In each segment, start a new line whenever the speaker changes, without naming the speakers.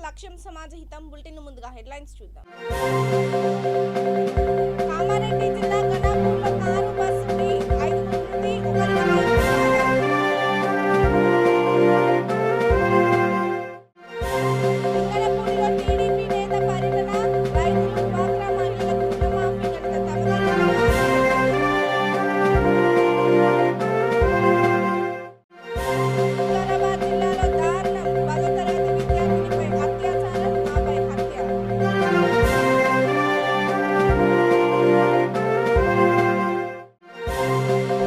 లక్ష్యం సమాజ హితం బులెటిన్ ముందుగా హెడ్లైన్స్ చూద్దాం. కామారెడ్డి జిల్లా గణపూర్లో కారు బస్సుపై 5 మృతి, లింగనపూడిలో టీడీపీ నేత పర్యటన, రైతులు డ్వాక్రా మహిళలకు రుణమాఫీ ఘనత తమదే. వికారాబాద్ జిల్లాలో దారుణం, 10వ తరగతి విద్యార్థినిపై అత్యాచారం, ఆపై హత్య.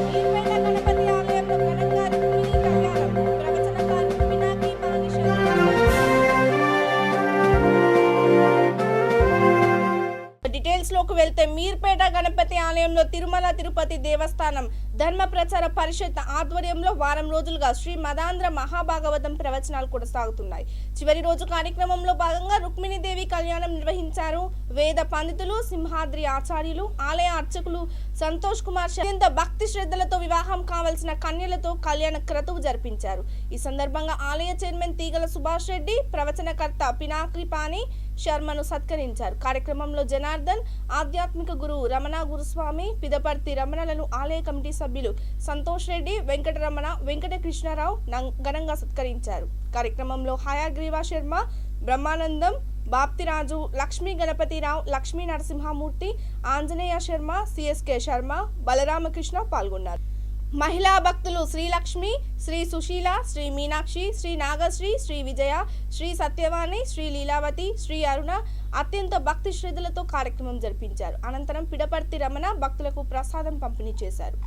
మీర్పేట గణపతి ఆలయంలో ఘనంగా రుక్మిణీ కళ్యాణం, ప్రవచనకారులు పినాకి డీటెయిల్స్ లోకి వెళ్తే మీర్పేట గణపతి ఆలయంలో తిరుమల తిరుపతి దేవస్థానం ధర్మ ప్రచార పరిషత్ ఆధ్వర్యంలో వారం రోజులుగా శ్రీ మదాంధ్ర మహాభాగవతం ప్రవచనాలు కొనసాగుతున్నాయి. చివరి రోజు కార్యక్రమంలో భాగంగా రుక్మిణీదేవి కళ్యాణం నిర్వహించారు. వేద పండితులు, సింహాద్రి ఆచార్యులు, ఆలయ అర్చకులు సంతోష్ కుమార్ అత్యంత భక్తి శ్రద్ధలతో వివాహం కావలసిన కన్యలతో కళ్యాణ క్రతువు జరిపించారు. ఈ సందర్భంగా ఆలయ చైర్మన్ తీగల సుభాష్ రెడ్డి, ప్రవచనకర్త పినాకి పాని శర్మను సత్కరించారు. కార్యక్రమంలో జనార్దన్, ఆధ్యాత్మిక గురువు రమణ గురుస్వామి, పిదపర్తి రమణలను ఆలయ కమిటీ సభ్యులు సంతోష్ రెడ్డి, వెంకటరమణ, వెంకట కృష్ణారావు ఘనంగా సత్కరించారు. కార్యక్రమంలో హయాగ్రీవా శర్మ, బ్రహ్మానందం, బాప్తిరాజు, లక్ష్మీ గణపతిరావు, లక్ష్మీ నరసింహమూర్తి, ఆంజనేయ శర్మ, సిఎస్కే శర్మ, బలరామకృష్ణ పాల్గొన్నారు. మహిళా భక్తులు శ్రీలక్ష్మి, శ్రీ సుశీల, శ్రీ మీనాక్షి, శ్రీ నాగశ్రీ, శ్రీ విజయ, శ్రీ సత్యవాణి, శ్రీ లీలావతి, శ్రీ అరుణ అత్యంత భక్తి శ్రద్ధలతో కార్యక్రమం జరిపించారు. అనంతరం పిడపర్తి రమణ భక్తులకు ప్రసాదం పంపిణీ చేశారు.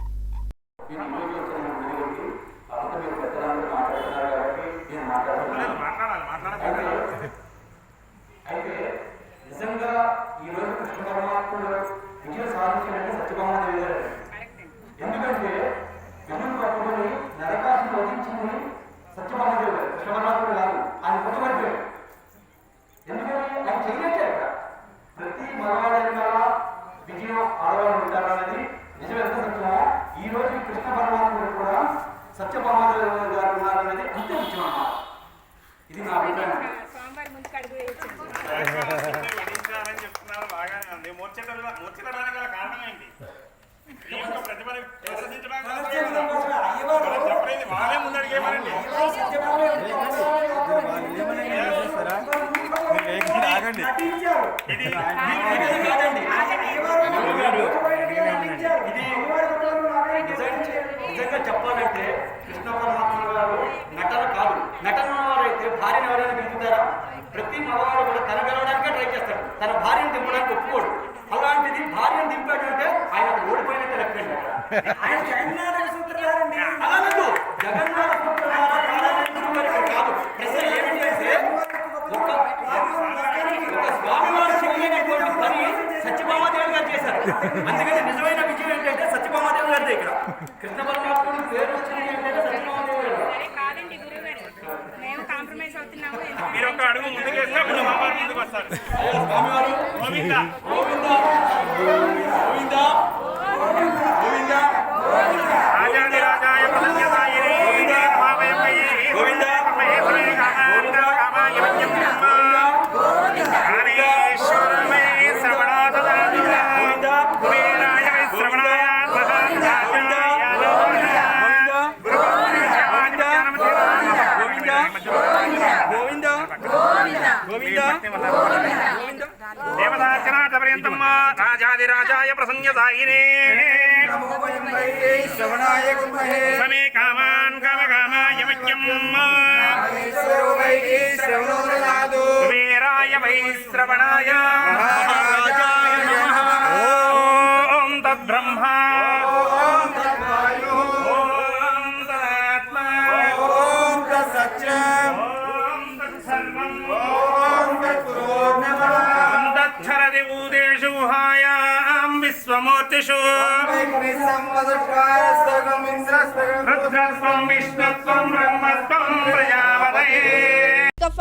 ఎందుకంటే విజయం పట్టుకొని నరకాసుని వధించింది సత్యభామదేవుడు, కృష్ణపరమాత్ముడు కాదు. ఆయన పట్టుబడిపోయాడు. ఎందుకని ఆయన చేయలేటే ప్రతి మగవాడి విజయం ఆడవాళ్ళు ఉంటారన్నది నిజం ఎంత సత్యమో, ఈ రోజు కృష్ణ పరమాత్ముడు కూడా సత్యభామదేవుడు గారు ఉన్నారన్నది అంతే ముఖ్యం అన్నమాట. ఇది నా అభిప్రాయం. నిజంగా చెప్పాలంటే కృష్ణ పరమాత్మ గారు నటన కాదు. నటన వారైతే భార్యను ఎవరైనా దింపుతారా? ప్రతి మగవాడు కూడా తన గెలవడానికే ట్రై చేస్తాడు, తన భార్యను దింపడానికి ఒప్పుకోడు. అలాంటిది భార్యను దింపాడంటే ఆయన ఓడిపోయినట్టు లెక్కండి. ఆయన జగన్నాథ సూత్రధారండి. అలాగదు జగన్నాథ సూత్రధార కాదు. ప్రశ్న ఏమిటంటే ఒక స్వామివారు చేయలేనటువంటి పని సత్యభామాదేవి గారు చేశారు. అందుకని నిజమైన విజయం ఏంటంటే సత్యభామాదేవి గారిదే. ఇక్కడ కృష్ణ పరమాత్ముడు పేరు వచ్చింది ఏంటంటే సత్యభామాదేవి గారు. మీరు ఒక అడుగు ముందుకేస్తే ముందుకు వస్తారు. స్వామివారు గోవింద గోవింద గోవింద గోవింద రాజాది రాజాయ ప్రసన్నసాయినే గోవింద భావయమయే గోవింద మహేశ్వరే కామాండ కామాయ మధ్యమ గోవింద కాళేశ్వరమే శ్రవణాదదాయ గోవింద కుబేరాయ శ్రవణాయ మహారాజాయ గోవింద గోవింద గోవింద దేవదార్చనాథ పర్యంతం రాజాది రాజాయ ప్రసన్నసాయినే శ్రవణాయ సమే కామాన్ కామకామాయ మధ్యం కుబేరాయ వై శ్రవణాయ మహారాజాయ నమః. ఓం తద్బ్రహ్మ ఓం తద్వాయు ఓం తదాత్మా ఓం తత్సత్యం ఓం తత్సర్వం ఓం తత్పూర్ణమః తచ్చరది ఊదేషు హాయాం విశ్వమూర్తిషు రుద్రస్వం విష్ణుత్వం బ్రహ్మత్వం ప్రజాపతయే.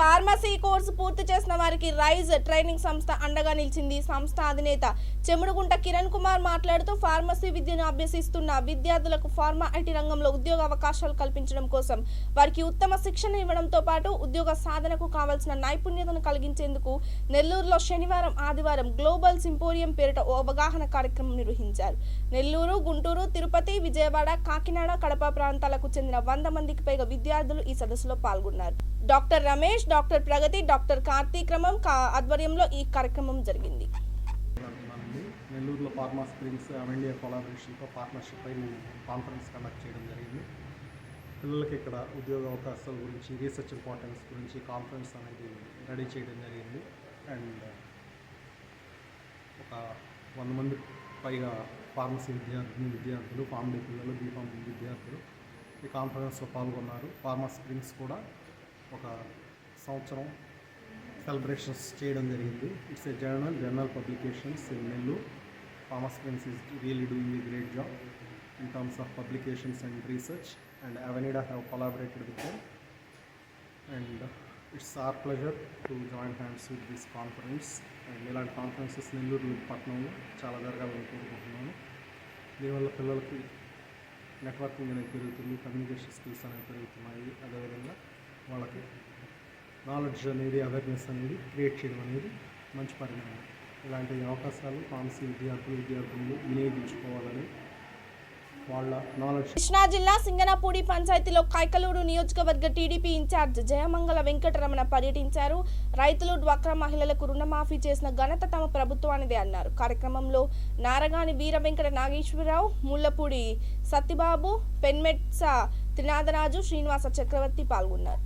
ఫార్మసీ కోర్సు పూర్తి చేసిన వారికి రైజ్ ట్రైనింగ్ సంస్థ అండగా నిలిచింది. సంస్థ అధినేత చెముడుగుంట కిరణ్ కుమార్ మాట్లాడుతూ ఫార్మసీ విద్యను అభ్యసిస్తున్న విద్యార్థులకు ఫార్మా ఐటీ రంగంలో ఉద్యోగ అవకాశాలు కల్పించడం కోసం వారికి ఉత్తమ శిక్షణ ఇవ్వడంతో పాటు ఉద్యోగ సాధనకు కావాల్సిన నైపుణ్యతను కలిగించేందుకు నెల్లూరులో శనివారం ఆదివారం గ్లోబల్ సింపోరియం పేరిట ఓ అవగాహన కార్యక్రమం నిర్వహించారు. నెల్లూరు, గుంటూరు, తిరుపతి, విజయవాడ, కాకినాడ, కడప ప్రాంతాలకు చెందిన 100 మందికి పైగా విద్యార్థులు ఈ సదస్సులో పాల్గొన్నారు. డాక్టర్ రమేష్, డాక్టర్ ప్రగతి, డాక్టర్ కార్తీక్రమం ఆధ్వర్యంలో ఈ కార్యక్రమం జరిగింది.
నెల్లూరులో ఫార్మా స్ప్రింగ్స్ అవెండియా కొలాబరేషన్తో పార్ట్నర్షిప్ పై కాన్ఫరెన్స్ కండక్ట్ చేయడం జరిగింది. పిల్లలకి ఇక్కడ ఉద్యోగ అవకాశాల గురించి, రీసెర్చ్ ఇంపార్టెన్స్ గురించి కాన్ఫరెన్స్ అనేది రెడీ చేయడం జరిగింది. అండ్ ఒక 100 మంది పైగా ఫార్మసీ విద్యార్థులు, ఫార్మడీ పిల్లలు, బీఫార్మ్ విద్యార్థులు ఈ కాన్ఫరెన్స్లో పాల్గొన్నారు. ఫార్మా స్ప్రింగ్స్ కూడా ఒక సంవత్సరం సెలబ్రేషన్స్ చేయడం జరిగింది. It's a journal publications in Nellore. Pharma springs is really doing a great job in terms of publications and research, and Avenida have collaborated with them, and it's our pleasure to join hands with this conference. And ఇలాంటి conferences Nellore పట్టణంలో చాలా జరగాలని కోరుకుంటున్నాను. దీనివల్ల పిల్లలకి networking అనేది పెరుగుతుంది, communication skills అనేవి పెరుగుతున్నాయి. అదేవిధంగా వాళ్ళకి నాలెడ్జ్ అనేది, అవేర్నెస్ అనేది క్రియేట్ చేయడం అనేది మంచి పరిణామం. ఇలాంటి అవకాశాలు ఫార్మసీ విద్యార్థులు వినియోగించుకోవాలని వాళ్ళ నాలెడ్జ్.
కృష్ణా జిల్లా సింగనపూడి పంచాయతీలో కైకలూరు నియోజకవర్గ టీడీపీ ఇన్ఛార్జ్ జయమంగళ వెంకటరమణ పర్యటించారు. రైతులు, డ్వాక్రా మహిళలకు రుణమాఫీ చేసిన ఘనత తమ ప్రభుత్వానిదే అన్నారు. కార్యక్రమంలో నారగాని వీర వెంకట నాగేశ్వరరావు, ముళ్లపూడి సత్యబాబు, పెన్మెట్స త్రినాథరాజు, శ్రీనివాస చక్రవర్తి పాల్గొన్నారు.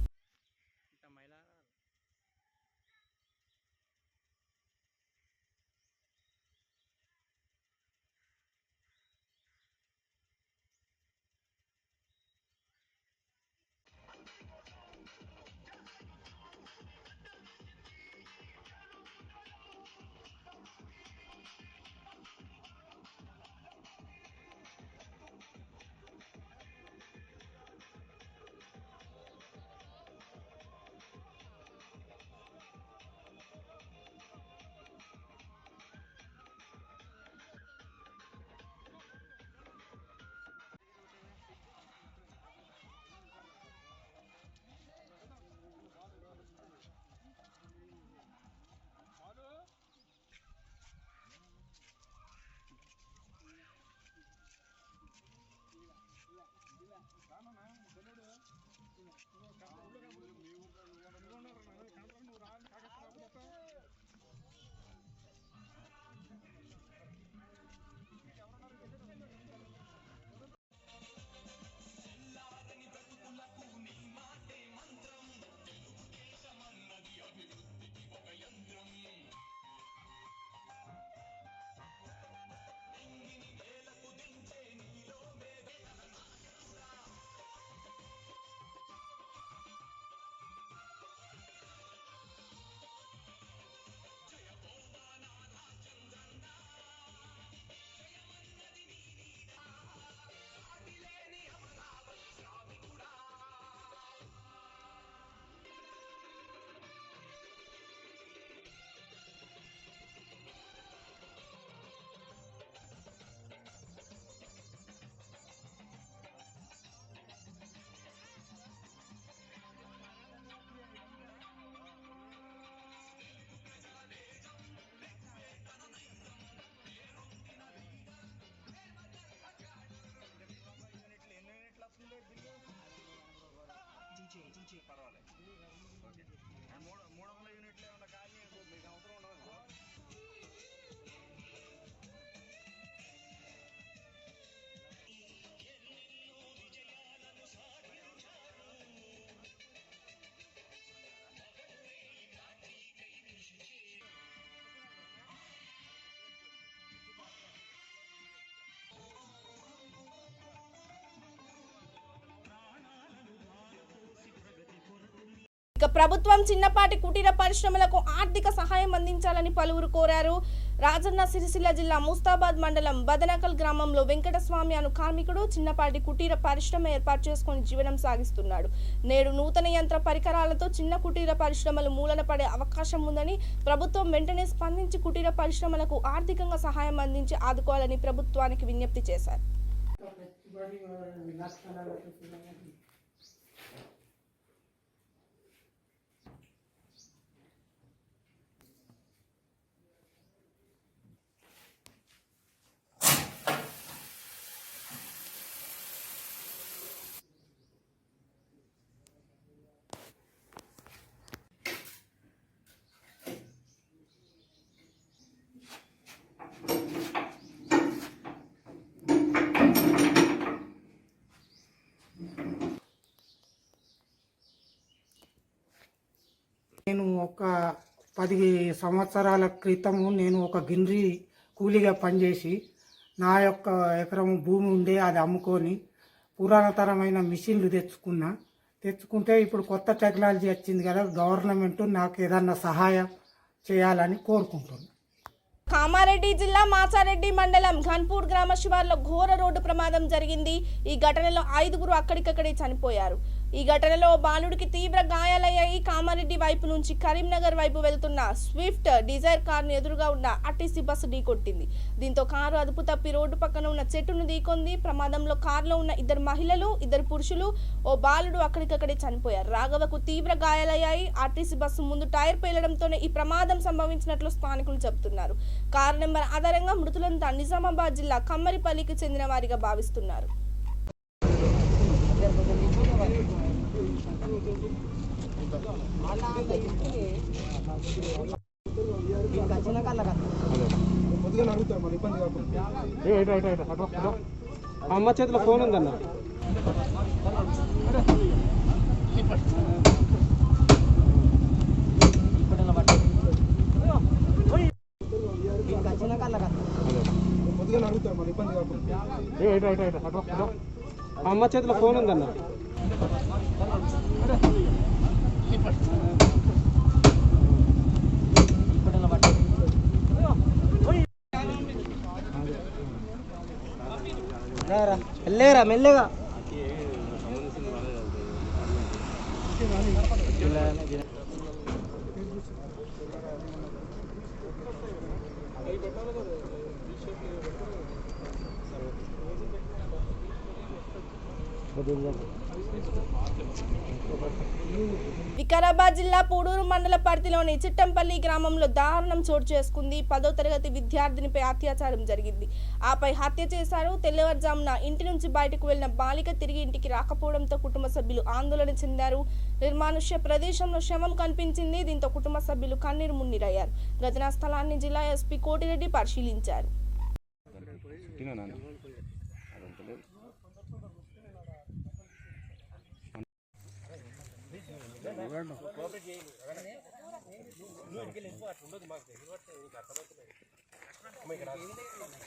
పర్వాలేదు. ఓకే, 300 యూనిట్లు ఏమన్నా ఖాళీ మీకు అవసరం ఉండదు. ప్రాణాలను ధారపోసి ప్రగతి కొరకు
ప్రభుత్వం చిన్నపాటి కుటీర పరిశ్రమలకు ఆర్థిక సహాయం అందించాలని పలువురు కోరారు. రాజన్న సిరిసిల్ల జిల్లా ముస్తాబాద్ మండలం బదనకల్ గ్రామంలో వెంకటస్వామి అను కార్మికుడు చిన్నపాటి కుటీర పరిశ్రమ ఏర్పాటు చేసుకుని జీవనం సాగిస్తున్నాడు. నేడు నూతన యంత్ర పరికరాలతో చిన్న కుటీర పరిశ్రమలు మూలన పడే అవకాశం ఉందని ప్రభుత్వం వెంటనే స్పందించి కుటీర పరిశ్రమలకు ఆర్థికంగా సహాయం అందించి ఆదుకోవాలని ప్రభుత్వానికి విజ్ఞప్తి చేశారు.
నేను ఒక 10 సంవత్సరాల క్రితము నేను ఒక గిన్నె కూలీగా పనిచేసి నా యొక్క ఎకరం భూమి ఉండే అది అమ్ముకొని పురాతనమైన మిషన్లు తెచ్చుకుంటే ఇప్పుడు కొత్త టెక్నాలజీ వచ్చింది కదా, గవర్నమెంట్ నాకు ఏదన్నా సహాయం చేయాలని కోరుకుంటున్నాను.
కామారెడ్డి జిల్లా మాచారెడ్డి మండలం ఘన్పూర్ గ్రామ శివార్లో ఘోర రోడ్డు ప్రమాదం జరిగింది. ఈ ఘటనలో 5గురు అక్కడికక్కడే చనిపోయారు. ఈ ఘటనలో బాలుడికి తీవ్ర గాయాలయ్యాయి. కామారెడ్డి వైపు నుంచి కరీంనగర్ వైపు వెళ్తున్న స్విఫ్ట్ డిజైర్ కారును ఎదురుగా ఉన్న ఆర్టీసీ బస్సు ఢీకొట్టింది. దీంతో కారు అదుపు తప్పి రోడ్డు పక్కన ఉన్న చెట్టును ఢీకొంది. ప్రమాదంలో కారులో ఉన్న 2 మహిళలు 2 పురుషులు ఓ బాలుడు అక్కడికక్కడే చనిపోయారు. రాఘవకు తీవ్ర గాయాలయ్యాయి. ఆర్టీసీ బస్సు ముందు టైర్ పేలడంతోనే ఈ ప్రమాదం సంభవించినట్లు స్థానికులు చెబుతున్నారు. కారు నెంబర్ ఆధారంగా మృతులంతా నిజామాబాద్ జిల్లా కమ్మరిపల్లికి చెందిన వారిగా భావిస్తున్నారు.
అమ్మ చేతిలో ఫోన్ ఉందన్న. అమ్మ చేతిలో ఫోన్ ఉందన్న. మెల్లగా మెల్లగా
వికారాబాద్ జిల్లా పూడూరు మండల పరిధిలోని చిట్టంపల్లి గ్రామంలో దారుణం చోటు చేసుకుంది. 10వ తరగతి విద్యార్థినిపై అత్యాచారం జరిగింది. ఆపై హత్య చేశారు. తెల్లవారుజామున ఇంటి నుంచి బయటకు వెళ్లిన బాలిక తిరిగి ఇంటికి రాకపోవడంతో కుటుంబ సభ్యులు ఆందోళన చెందారు. నిర్మానుష్య ప్రదేశంలో శవం కనిపించింది. దీంతో కుటుంబ సభ్యులు కన్నీరు మున్నీరయ్యారు. ఘటనా స్థలాన్ని జిల్లా ఎస్పీ కోటిరెడ్డి పరిశీలించారు.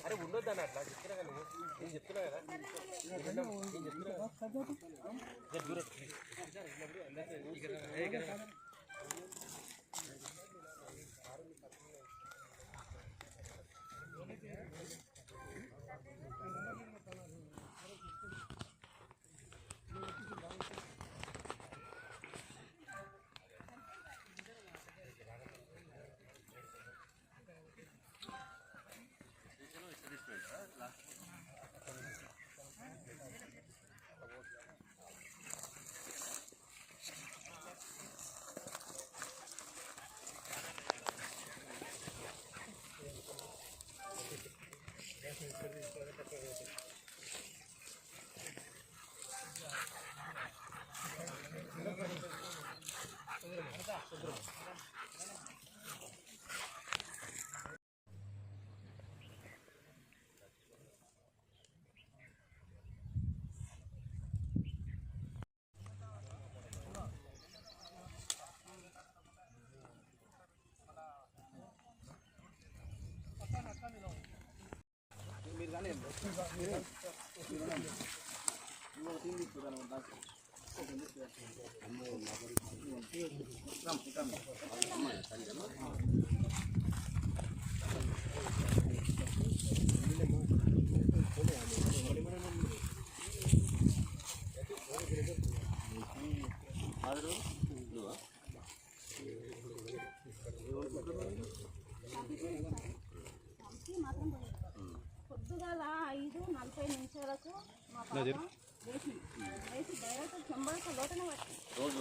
అరే ఉండొద్దు అన్న, అట్లా చెప్తున్నా కదా, నేను చెప్తున్నా కదా, మీరు కానీ
పొద్దుగాల 5:40 మా పాప లేచి డైరెక్ట్ చెంబడితో లోటనే రోజు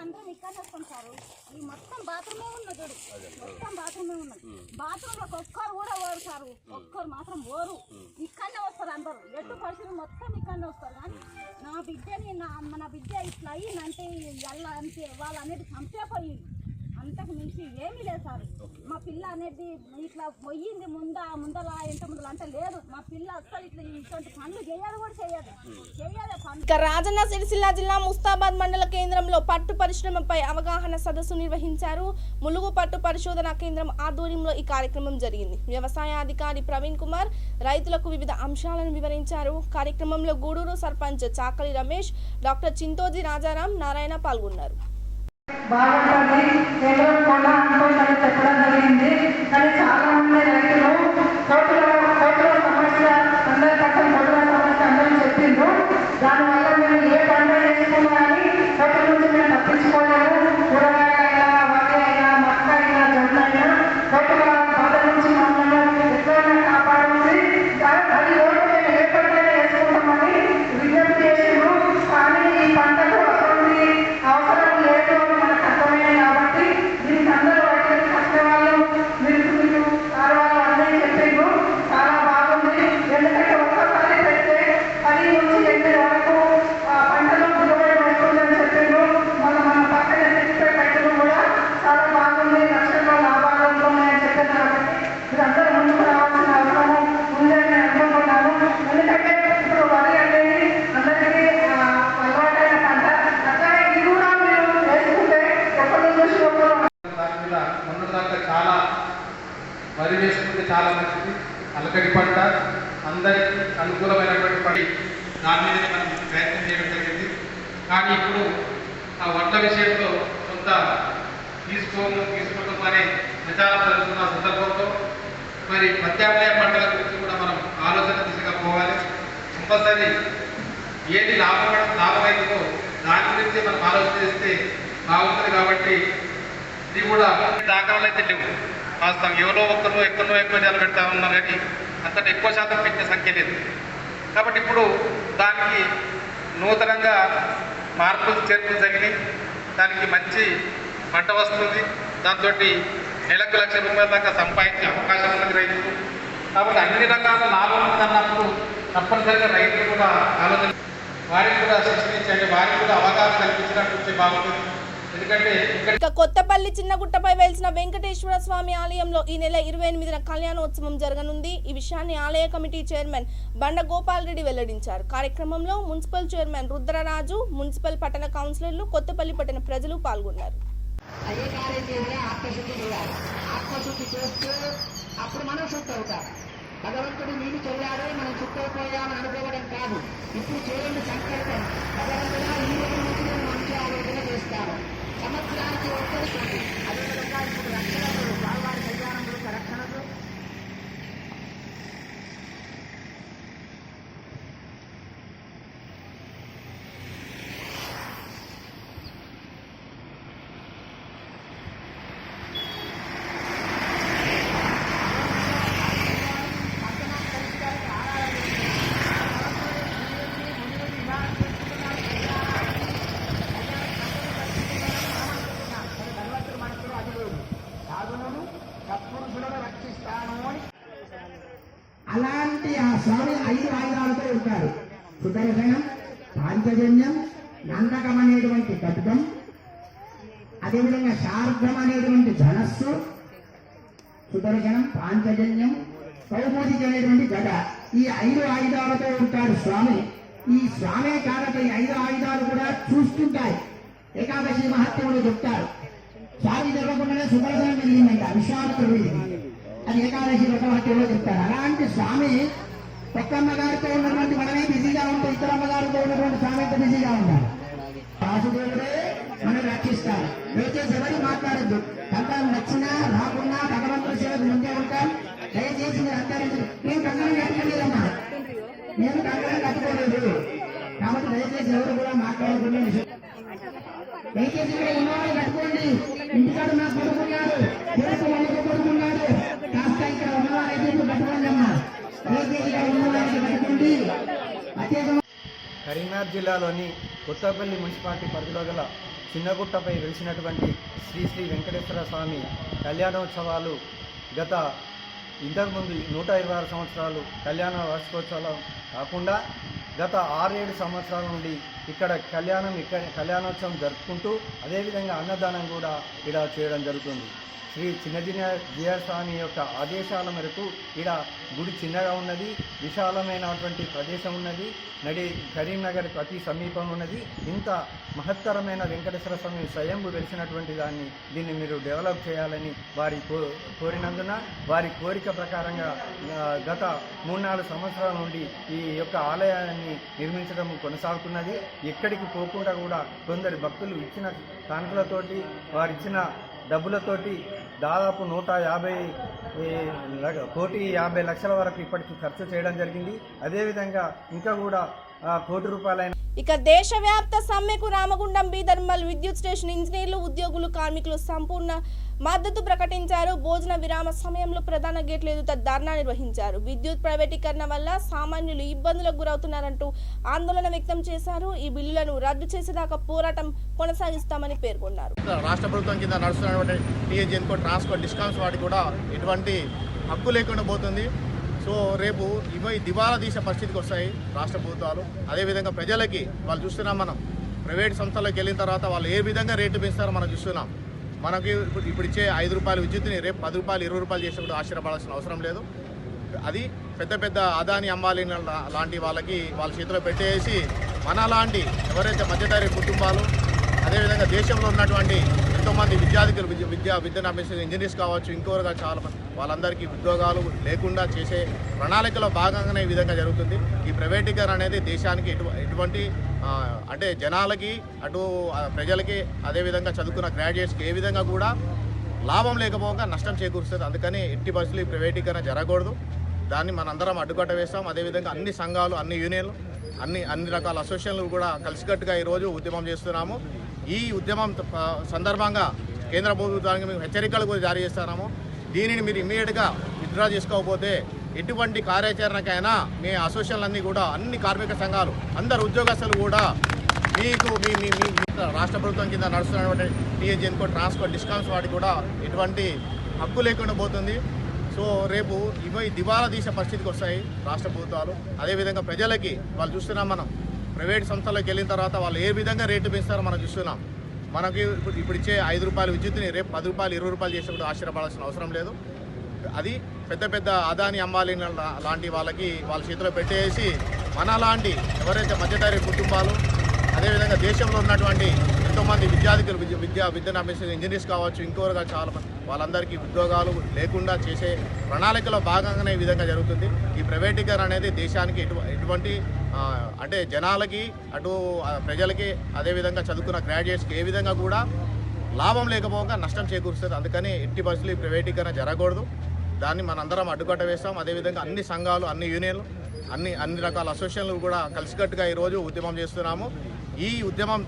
అందరం ఇక్కడ వస్తాం సార్. ఈ మొత్తం బాత్రూమే ఉన్నది, మొత్తం బాత్రూమే ఉన్నది. బాత్రూంలోకి ఒక్కరు కూడా పోరు సార్, ఒక్కరు మాత్రం పోరు. ఇక్కడనే వస్తారు అందరూ, ఎటు పరిస్థితులు మొత్తం ఇక్కడనే వస్తారు. కానీ నా బిడ్డని నా బిడ్డ ఇట్లా అయ్యిందంటే ఎలా అంటే వాళ్ళు అనేది చంపేపోయింది, అంతకు మించి ఏమీ లేదు సార్. మా పిల్ల అనేది ఇట్లా పోయింది ముందల ఎంత ముందల అంటే లేదు. మా పిల్ల అసలు ఇట్లా ఇటువంటి పనులు చేయాలి కూడా చేయదు పనులు.
ఇక రాజన్న సిరిసిల్ల జిల్లా ముస్తాబాద్ మండల కేంద్రంలో పట్టు పరిశ్రమపై అవగాహన సదస్సు నిర్వహించారు. ములుగు పట్టు పరిశోధనా కేంద్రం ఆధ్వర్యంలో ఈ కార్యక్రమం జరిగింది. వ్యవసాయ అధికారి ప్రవీణ్ కుమార్ రైతులకు వివిధ అంశాలను వివరించారు. కార్యక్రమంలో గూడూరు సర్పంచ్ చాకలి రమేష్, డాక్టర్ చింతోజీ రాజారాం, నారాయణ పాల్గొన్నారు.
బాగుంటుంది కేంద్రం కూడా అనుకోవాలని చెప్పడం జరిగింది. కానీ చాలా మంది రైతులు కోతుల సమస్య అందరికంటే కోతుల సమస్య అందరూ చెప్పిండ్రు. దానివల్ల మేము ఏ పంట వేసుకున్నా కానీ కోతుల నుంచి మేము తప్పించుకోలేము. కూరగాయలైనా, వరి అయినా, మక్క అయినా, జొన్న అయినా కోతుల బాధ నుంచి మమ్మల్ని ఎట్లయినా కాపాడుతుంది. అది రోజు మేము ఏ పంట వేసుకుంటామని విజ్ఞప్తి చేసిండ్రు. కానీ ఈ పంటకు అటువంటి అవసరం లేదు మనకు అర్థమైంది. కాబట్టి దీనికి అందరూ రైతులు కష్టవాళ్ళు మీరు కారవాళ్ళు అందరూ చెప్పిండ్రు. చాలా బాగుంది. ఎందుకంటే ఒక్కసారి పెడితే 10 నుంచి 8 వరకు పంటలో దిగుబడి వస్తుందని చెప్పిండ్రు. మన పక్కన చెప్పే రైతులు కూడా చాలా బాగుంది, లక్షల్లో లాభాలు ఉంటున్నాయని చెప్పారు. కాబట్టి మీరందరూ ముందుకు రావాల్సిన అవసరం ఉందని నేను అనుకుంటున్నాను. ఎందుకంటే ఇప్పుడు వరి అనేది అందరికీ అలవాటైన పంట. అట్లా ఇది కూడా మీరు వేసుకుంటే ఎప్పటి నుంచి
దాని మీద మొన్నదాకా చాలా వరి వేసుకుంటే చాలా మంచిది, అలకటి పంట, అందరికీ అనుకూలమైనటువంటి పంట. దాని మీద మనం ప్రయత్నం చేయడం జరిగింది. కానీ ఇప్పుడు ఆ వడ్ల విషయంలో కొంత తీసుకోవడం అనే ప్రచారం జరుగుతున్న సందర్భంలో మరి ప్రత్యామ్నాయ పంటల గురించి కూడా మనం ఆలోచన దిశగా పోవాలి. కంపల్సరీ ఏది లాభమైందో దాని గురించి మనం ఆలోచన చేస్తే బాగుంటుంది. కాబట్టి ఇది కూడా దాఖలు అయితే లేవు. వాస్తవం ఎవరో ఒక్కరు ఎక్కువ జనం పెడతా ఉన్నారు, కానీ అంతటి ఎక్కువ శాతం పెట్టే సంఖ్య లేదు. కాబట్టి ఇప్పుడు దానికి నూతనంగా మార్పులు చేర్పులు జరిగినాయి. దానికి మంచి పంట వస్తుంది. దాంతో నెలకు ₹1,00,000 దాకా సంపాదించే అవకాశం ఉన్నది రైతులు. కాబట్టి అన్ని రకాల లాభం ఉందన్నప్పుడు తప్పనిసరిగా రైతులు కూడా ఆలోచన, వారికి కూడా శిక్షణ ఇచ్చండి, వారికి కూడా అవగాహన కల్పించినట్టు బాగుంటుంది. ఎందుకంటే
ఇక కొత్తపల్లి చిన్నగుట్టపై వెలిసిన వెంకటేశ్వర స్వామి ఆలయంలో ఈ నెల 28న కళ్యాణోత్సవం జరగనుంది. ఈ విషయాన్ని ఆలయ కమిటీ చైర్మన్ బండ గోపాల్ రెడ్డి వెల్లడించారు. కార్యక్రమంలో మున్సిపల్ చైర్మన్ రుద్రరాజు, మున్సిపల్ పట్టణ కౌన్సిలర్లు, కొత్తపల్లి పట్టణ ప్రజలు పాల్గొన్నారు.
ఆత్మశుద్ధి చేస్తే అప్పుడు మనం శుద్ధి అవుతాం. భగవంతుడు నీళ్ళు చల్లాడే మనం శుద్ధైపోయామని అనుకోవడం కాదు. ఇప్పుడు చేయండి సంకల్పం, భగవంతుడా ఈ రోజు నుంచి నేను మంచి ఆలోచన చేస్తాను. సంవత్సరానికి ఒక్కరికండి. అదేవిధంగా ఇప్పుడు రక్షణలు, స్వామివారి కళ్యాణంలో రక్షణలు అలాంటి ఆ స్వామి 5 ఆయుధాలతో ఉంటారు. సుదర్శనం, పాంచజన్యం, నందకం అనేటువంటి ఖడ్గం, అదేవిధంగా శార్ధం అనేటువంటి ధనస్సు, సుదర్శనం, పాంచజన్యం, కౌముదికి అనేటువంటి గద. ఈ 5 ఆయుధాలతో ఉంటారు స్వామి. ఈ స్వామి కాదట, ఈ 5 ఆయుధాలు కూడా చూస్తుంటాయి. ఏకాదశి మహత్యములు చెప్తారు. స్వామి జరగకుండానే సుదర్శనం వెళ్ళిందంట, విశ్వామిత్రుడు. అది ఏకాదశి వ్రతమహత్యంలో చెప్తారు. అలాంటి స్వామి ఒక్క అమ్మగారితో ఉన్నటువంటి మనమే బిజీగా ఉంటే ఇద్దరు అమ్మగారితో ఉన్నటువంటి సామెత బిజీగా ఉంటారు. వాసుదేవుడే మనం రక్షిస్తారు. దయచేసి ఎవరు మాట్లాడద్దు. కంకణం నచ్చినా రాకున్నా భగవంతుడి సేవకు ముందే ఉంటాం. దయచేసి మీరు అందరూ నేను కంకణం కట్టుకోలేదమ్మా, నేను కంకణం కట్టుకోలేదు కాబట్టి దయచేసి ఎవరు కూడా మాట్లాడకుండా దయచేసి ఇక్కడ ఉన్నవాళ్ళు కట్టుకోండి. ఇంటికాడ నా కొడుకున్నాడు, కొడుకు వాళ్ళకి కొడుకున్నాడు, కాస్త ఇక్కడ ఉన్నవాళ్ళైతే ఇప్పుడు కట్టుకోండి అమ్మా. దయచేసి ఇక్కడ ఉన్నవాళ్ళకి కట్టుకోండి.
కరీంనగర్ జిల్లాలోని కొత్తపల్లి మున్సిపాలిటీ పరిధిలో గల చిన్నగుట్టపై వెలిసినటువంటి శ్రీ శ్రీ వెంకటేశ్వర స్వామి కళ్యాణోత్సవాలు ఇంతకుముందు 126 సంవత్సరాలు కళ్యాణ వార్షికోత్సవాలు కాకుండా గత 6-7 సంవత్సరాల నుండి ఇక్కడ కళ్యాణోత్సవం జరుపుకుంటూ అదేవిధంగా అన్నదానం కూడా ఇక్కడ చేయడం జరుగుతుంది. శ్రీ చిన్నజీఆర్ స్వామి యొక్క ఆదేశాల మేరకు ఇక్కడ గుడి చిన్నగా ఉన్నది, విశాలమైనటువంటి ప్రదేశం ఉన్నది, కరీంనగర్ అతి సమీపం ఉన్నది. ఇంత మహత్తరమైన వెంకటేశ్వర స్వామి స్వయంభూ వెలిసినటువంటి దీన్ని మీరు డెవలప్ చేయాలని వారి కోరినందున వారి కోరిక ప్రకారంగా గత 3-4 సంవత్సరాల నుండి ఈ యొక్క ఆలయాన్ని నిర్మించడం కొనసాగుతున్నది. ఎక్కడికి పోకుండా కూడా కొందరు భక్తులు ఇచ్చిన కానుకలతోటి వారిచ్చిన డబ్బులతోటి దాదాపు 150 లక్షల వరకు ఇప్పటికీ ఖర్చు చేయడం జరిగింది. అదేవిధంగా ఇంకా కూడా 1 కోటి రూపాయలైన
ఇక దేశవ్యాప్త సమ్మెకు రామగుండం బీదర్మల్ విద్యుత్ స్టేషన్ ఇంజనీర్లు, ఉద్యోగులు, కార్మికులు సంపూర్ణ మద్దతు ప్రకటించారు. భోజన విరామ సమయంలో ప్రధాన గేట్ల ఎదుట ధర్నా నిర్వహించారు. విద్యుత్ ప్రైవేటీకరణ వల్ల సామాన్యులు ఇబ్బందులకు గురవుతున్నారంటూ ఆందోళన వ్యక్తం చేశారు. ఈ బిల్లులను రద్దు చేసేదాకా పోరాటం కొనసాగిస్తామని పేర్కొన్నారు.
రాష్ట్ర ప్రభుత్వం కింద నడుస్తున్నటువంటి టీఎన్జెన్కో, ట్రాన్స్కో, డిస్కామ్స్ వాటికి కూడా ఎటువంటి హక్కు లేకుండా పోతుంది. సో రేపు ఇవి దివాలా తీసే పరిస్థితికి వస్తాయి రాష్ట్ర ప్రభుత్వాలు. అదేవిధంగా ప్రజలకి వాళ్ళు చూస్తున్నాం, మనం ప్రైవేట్ సంస్థలకు వెళ్ళిన తర్వాత వాళ్ళు ఏ విధంగా రేటు పెంచుతారో మనం చూస్తున్నాం. మనకి ఇప్పుడు ఇచ్చే 5 రూపాయల విద్యుత్తుని రేపు 10 రూపాయలు, 20 రూపాయలు చేసినప్పుడు ఆశ్చర్యపడాల్సిన అవసరం లేదు. అది పెద్ద అదాని, అంబానీ లాంటి వాళ్ళకి వాళ్ళ చేతిలో పెట్టేసి మనలాంటి ఎవరైతే మధ్యతరగతి కుటుంబాలు, అదేవిధంగా దేశంలో ఉన్నటువంటి ఎంతోమంది విద్యార్థులు విద్యను అభ్యసించే ఇంజనీర్స్ కావచ్చు, ఇంకోరుగా చాలా వాళ్ళందరికీ ఉద్యోగాలు లేకుండా చేసే ప్రణాళికలో భాగంగానే ఈ విధంగా జరుగుతుంది. ఈ ప్రైవేటీకరణ అనేది దేశానికి ఎటువంటి అంటే జనాలకి, అటు ప్రజలకి, అదేవిధంగా చదువుకున్న గ్రాడ్యుయేట్స్కి ఏ విధంగా కూడా లాభం లేకపోగా నష్టం చేకూరుస్తుంది. అందుకని ఎట్టి బస్సులు ఈ ప్రైవేటీకరణ జరగకూడదు. దాన్ని మనందరం అడ్డుకట్ట వేస్తాం. అదేవిధంగా అన్ని సంఘాలు, అన్ని యూనియన్లు, అన్ని రకాల అసోసియేషన్లు కూడా కలిసికట్టుగా ఈరోజు ఉద్యమం చేస్తున్నాము. ఈ ఉద్యమం సందర్భంగా కేంద్ర ప్రభుత్వానికి మేము హెచ్చరికలు కూడా జారీ చేస్తున్నాము. దీనిని మీరు ఇమ్మీడియట్గా విత్డ్రా చేసుకోకపోతే ఎటువంటి కార్యాచరణకైనా మీ అసోసియేషన్లన్నీ కూడా, అన్ని కార్మిక సంఘాలు, అందరు ఉద్యోగస్తులు కూడా మీకు మీ రాష్ట్ర ప్రభుత్వం కింద నడుస్తున్నటువంటి టీఎన్జెన్కో, ట్రాన్స్కో, డిస్కామ్స్ వాటికి కూడా ఎటువంటి హక్కు లేకుండా పోతుంది. సో రేపు ఇవి దివాలా తీసే పరిస్థితికి వస్తాయి రాష్ట్ర ప్రభుత్వాలు. అదేవిధంగా ప్రజలకి వాళ్ళు చూస్తున్నాం, మనం ప్రైవేట్ సంస్థలకు వెళ్ళిన తర్వాత వాళ్ళు ఏ విధంగా రేటు పెంచుతారో మనం చూస్తున్నాం. మనకి ఇప్పుడు ఇచ్చే 5 రూపాయల విద్యుత్తుని రేపు 10 రూపాయలు, 20 రూపాయలు చేసినప్పుడు ఆశ్చర్యపడాల్సిన అవసరం లేదు. అది పెద్ద అదాని, అంబానీ లాంటి వాళ్ళకి వాళ్ళ చేతిలో పెట్టేసి మనలాంటి ఎవరైతే మధ్యతరగతి కుటుంబాలు, అదేవిధంగా దేశంలో ఉన్నటువంటి ఎంతోమంది విద్యార్థులు విద్యను అభ్యసించే ఇంజనీర్స్ కావచ్చు, ఇంకోరుగా చాలా వాళ్ళందరికీ ఉద్యోగాలు లేకుండా చేసే ప్రణాళికలో భాగంగానే ఈ విధంగా జరుగుతుంది. ఈ ప్రైవేటీకరణ అనేది దేశానికి ఎటువంటి అంటే జనాలకి, అటు ప్రజలకి, అదేవిధంగా చదువుకున్న గ్రాడ్యుయేట్స్కి ఏ విధంగా కూడా లాభం లేకపోగా నష్టం చేకూరుస్తుంది. అందుకని ఎట్టి బస్సులు ఈ ప్రైవేటీకరణ జరగకూడదు. దాన్ని మనందరం అడ్డుకట్ట వేస్తాం. అదేవిధంగా అన్ని సంఘాలు, అన్ని యూనియన్లు, అన్ని రకాల అసోసియేషన్లు కూడా కలిసికట్టుగా ఈరోజు ఉద్యమం చేస్తున్నాము. ఈ ఉద్యమం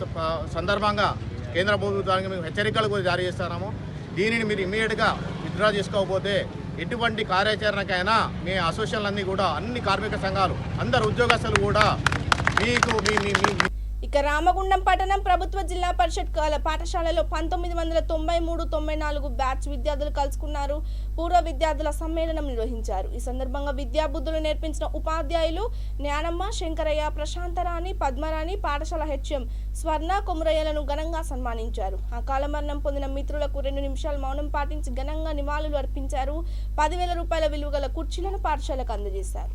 సందర్భంగా కేంద్ర ప్రభుత్వానికి మేము హెచ్చరికలు కూడా జారీ చేస్తున్నాము. దీనిని మీరు ఇమ్మీడియట్గా విత్డ్రా చేసుకోకపోతే ఎటువంటి కార్యాచరణకైనా మీ అసోసియేషన్లన్నీ కూడా, అన్ని కార్మిక సంఘాలు, అందరు ఉద్యోగస్తులు కూడా మీకు
ఇక రామగుండం పట్టణం ప్రభుత్వ జిల్లా పరిషత్ పాఠశాలలో 1993-94 బ్యాచ్ విద్యార్థులు కలుసుకున్నారు. పూర్వ విద్యార్థుల సమ్మేళనం నిర్వహించారు. ఈ సందర్భంగా విద్యాబుద్ధులు నేర్పించిన ఉపాధ్యాయులు జ్ఞానమ్మ, శంకరయ్య, ప్రశాంతరాణి, పద్మరాణి, పాఠశాల హెచ్ఎం స్వర్ణ, కొమురయ్యలను ఘనంగా సన్మానించారు. అకాల మరణం పొందిన మిత్రులకు 2 నిమిషాలు మౌనం పాటించి ఘనంగా నివాళులు అర్పించారు. 10,000 రూపాయల విలువ గల కుర్చీలను పాఠశాలకు అందజేశారు.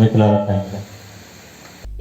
మిత్రులారా థ్యాంక్ యూ.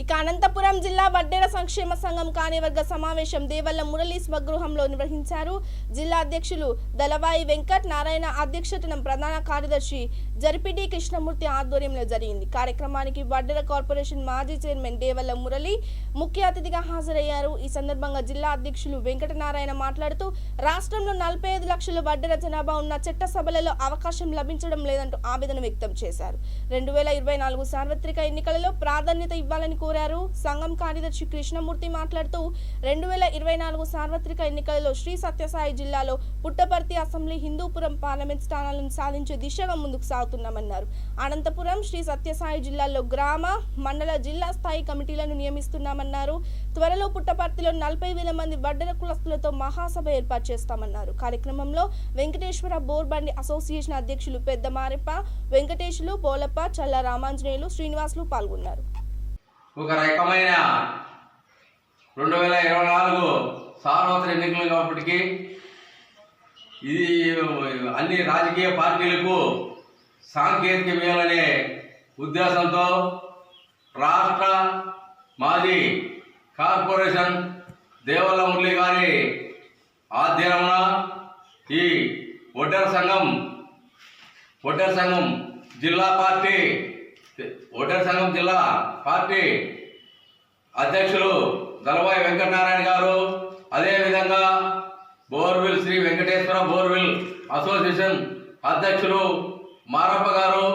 ఇక అనంతపురం జిల్లా వడ్డేర సంక్షేమ సంఘం కార్యవర్గ సమావేశం దేవల్ల మురళీ స్వగృహంలో నిర్వహించారు. జిల్లా అధ్యక్షులు దళవాయి వెంకట్ నారాయణ అధ్యక్షతన ప్రధాన కార్యదర్శి జరిపిడి కృష్ణమూర్తి ఆధ్వర్యంలో జరిగింది. కార్యక్రమానికి వడ్డేర కార్పొరేషన్ మాజీ చైర్మన్ దేవల్ల మురళి ముఖ్య అతిథిగా హాజరయ్యారు. ఈ సందర్భంగా జిల్లా అధ్యక్షులు వెంకటనారాయణ మాట్లాడుతూ రాష్ట్రంలో 45 లక్షల వడ్డేర జనాభా ఉన్న చట్టసభలలో అవకాశం లభించడం లేదంటూ ఆవేదన వ్యక్తం చేశారు. 2024 సార్వత్రిక ఎన్నికలలో ప్రాధాన్యత ఇవ్వాలని కోరారు. సంఘం కార్యదర్శి కృష్ణమూర్తి మాట్లాడుతూ 2024 సార్వత్రిక ఎన్నికలలో శ్రీ సత్యసాయి జిల్లాలో పుట్టపర్తి అసెంబ్లీ హిందూపురం పార్లమెంట్ స్థానాలను సాధించే దిశగా ముందుకు సాగుతున్నామన్నారు. అనంతపురం శ్రీ సత్యసాయి జిల్లాలో గ్రామ మండల జిల్లా స్థాయి కమిటీలను నియమిస్తున్నామన్నారు. త్వరలో పుట్టపర్తిలో 40,000 మంది వడ్డెర కులస్తులతో మహాసభ ఏర్పాటు చేస్తామన్నారు. కార్యక్రమంలో వెంకటేశ్వర బోర్బండి అసోసియేషన్ అధ్యక్షులు పెద్ద మారెప్ప, వెంకటేశులు, పోలప్ప, చల్ల రామాంజనేయులు, శ్రీనివాసులు పాల్గొన్నారు.
ఒక రకమైన 2024 సార్వత్రిక ఎన్నికలు కాబట్టి ఇది అన్ని రాజకీయ పార్టీలకు సాంకేతిక మేలనే ఉద్దేశంతో రాష్ట్ర మాజీ కార్పొరేషన్ దేవల్ల మురళి గారి ఆధ్వర్యంలో ఈ వడ్డెర సంఘం జిల్లా పార్టీ అధ్యక్షులు దళవాయి వెంకటనారాయణ గారు, అదేవిధంగా borewell Shri Venkateswara borewell association అధ్యక్షులు మారప్ప గారు,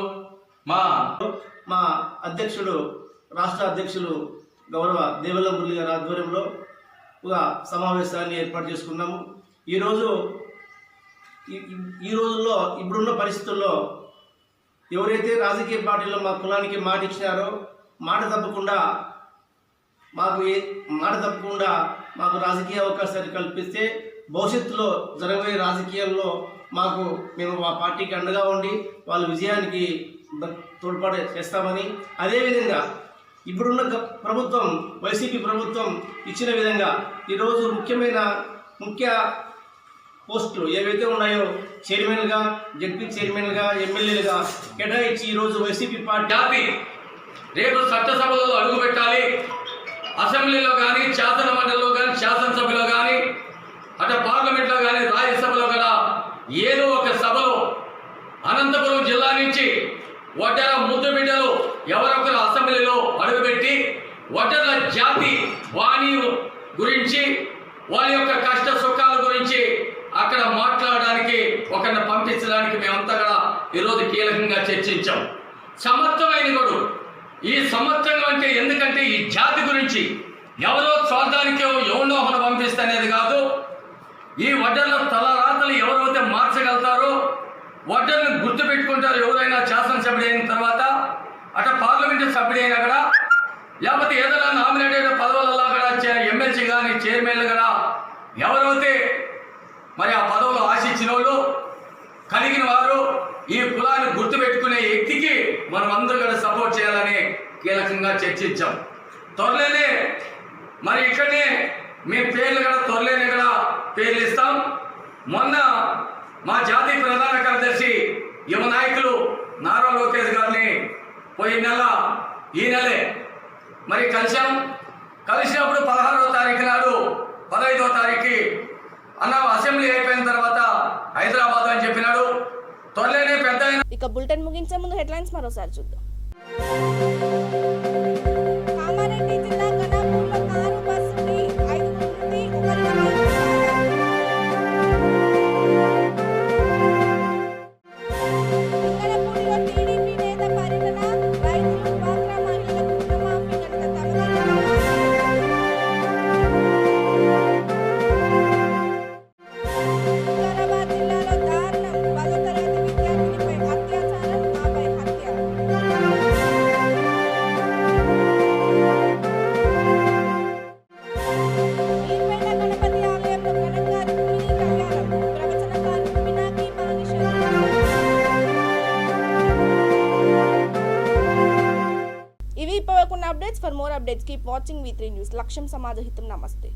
మా అధ్యక్షుడు రాష్ట్ర అధ్యక్షులు గౌరవ దేవల్ల మురళి గారి ఆధ్వర్యంలో ఒక సమావేశాన్ని ఏర్పాటు చేసుకున్నాము. ఈ రోజుల్లో ఇప్పుడున్న పరిస్థితుల్లో ఎవరైతే రాజకీయ పార్టీలో మా కులానికి మాట ఇచ్చినారో మాట తప్పకుండా మాకు రాజకీయ అవకాశాలు కల్పిస్తే భవిష్యత్తులో జరగబోయే రాజకీయాల్లో మేము మా పార్టీకి అండగా ఉండి వాళ్ళ విజయానికి తోడ్పాటు చేస్తామని, అదేవిధంగా ఇప్పుడున్న ప్రభుత్వం వైసీపీ ప్రభుత్వం ఇచ్చిన విధంగా ఈరోజు ముఖ్య పోస్టులు ఏవైతే ఉన్నాయో చైర్మన్గా, జడ్పీ చైర్మన్గా, ఎమ్మెల్యేలుగా కేటాయించి ఈరోజు వైసీపీ పార్టీ
రేపు చట్టసభలలో అడుగు పెట్టాలి. అసెంబ్లీలో కానీ, శాసన మండలిలో కానీ, శాసనసభలో కానీ, అటు పార్లమెంట్లో కానీ, రాజ్యసభలో కూడా ఏదో ఒక సభలో అనంతపురం జిల్లా నుంచి వడ్డెర ముద్దు బిడ్డలు ఎవరొకరు అసెంబ్లీలో అడుగుపెట్టి వడ్డెర జాతి వాణి గురించి, వాళ్ళ యొక్క కష్ట సుఖాల గురించి అక్కడ మాట్లాడడానికి ఒకరిని పంపించడానికి మేమంతా కూడా ఈరోజు కీలకంగా చర్చించాం. సమర్థమైన గడు ఈ సంవత్సరం అంటే ఎందుకంటే ఈ జాతి గురించి ఎవరో స్వార్థానికి ఎవరినో ఒకరు పంపిస్తే అనేది కాదు. ఈ వడ్డెర్ల తలరాతలు ఎవరైతే మార్చగలుగుతారో, వడ్డెర్లను గుర్తు పెట్టుకుంటారు. ఎవరైనా శాసనసభ్యుడు అయిన తర్వాత అటు పార్లమెంటు సభ్యుడు అయినా కూడా, లేకపోతే ఏదైనా నామినేటెడ్ పదవులలో కూడా ఎమ్మెల్సీ కానీ, చైర్మన్లు కూడా ఎవరైతే మరి ఆ పదవులు ఆశించిన వాళ్ళు కలిగిన వారు ఈ కులాన్ని గుర్తుపెట్టుకునే వ్యక్తికి మనం అందరూ కూడా సపోర్ట్ చేయాలని కీలకంగా చర్చించాం. త్వరలోనే మరి ఇక్కడనే మీ పేర్లు కూడా త్వరలోనే కూడా పేర్లు ఇస్తాం. మొన్న మా జాతీయ ప్రధాన కార్యదర్శి యువ నాయకులు నారా లోకేష్ గారిని ఈ నెలే మరి కలిసినప్పుడు 16వ తారీఖు నాడు 15వ తారీఖు అన్న అసెంబ్లీ అయిపోయిన తర్వాత హైదరాబాద్ అని చెప్పినాడు. త్వరలోనే పెద్ద
ఇక బులెటిన్ ముగించే ముందు హెడ్లైన్స్ మరోసారి చూద్దాం. కామారెడ్డి జిల్లా గణాపూర్లో కారు బస్సుకి 5 మృతి, లింగనపూడిలో టీడీపీ నేత పర్యటన, రైతులు డ్వాక్రా మహిళలకు రుణమాఫీ కనుక వికారాబాద్ జిల్లాలో దారుణం, 10వ తరగతి విద్యార్థినిపై అత్యాచారం, ఆపై హత్య. వీర్పేట గణపతి ఆలయంలో ఘనంగా రుక్మిణీ కళ్యాణం, ప్రవచనకారులు పినాకి పానిశెట్టి. ఇవి ఇప్పుడు updates. For more updates keep watching V3 news. లక్ష్యం సమాజహితం. నమస్తే.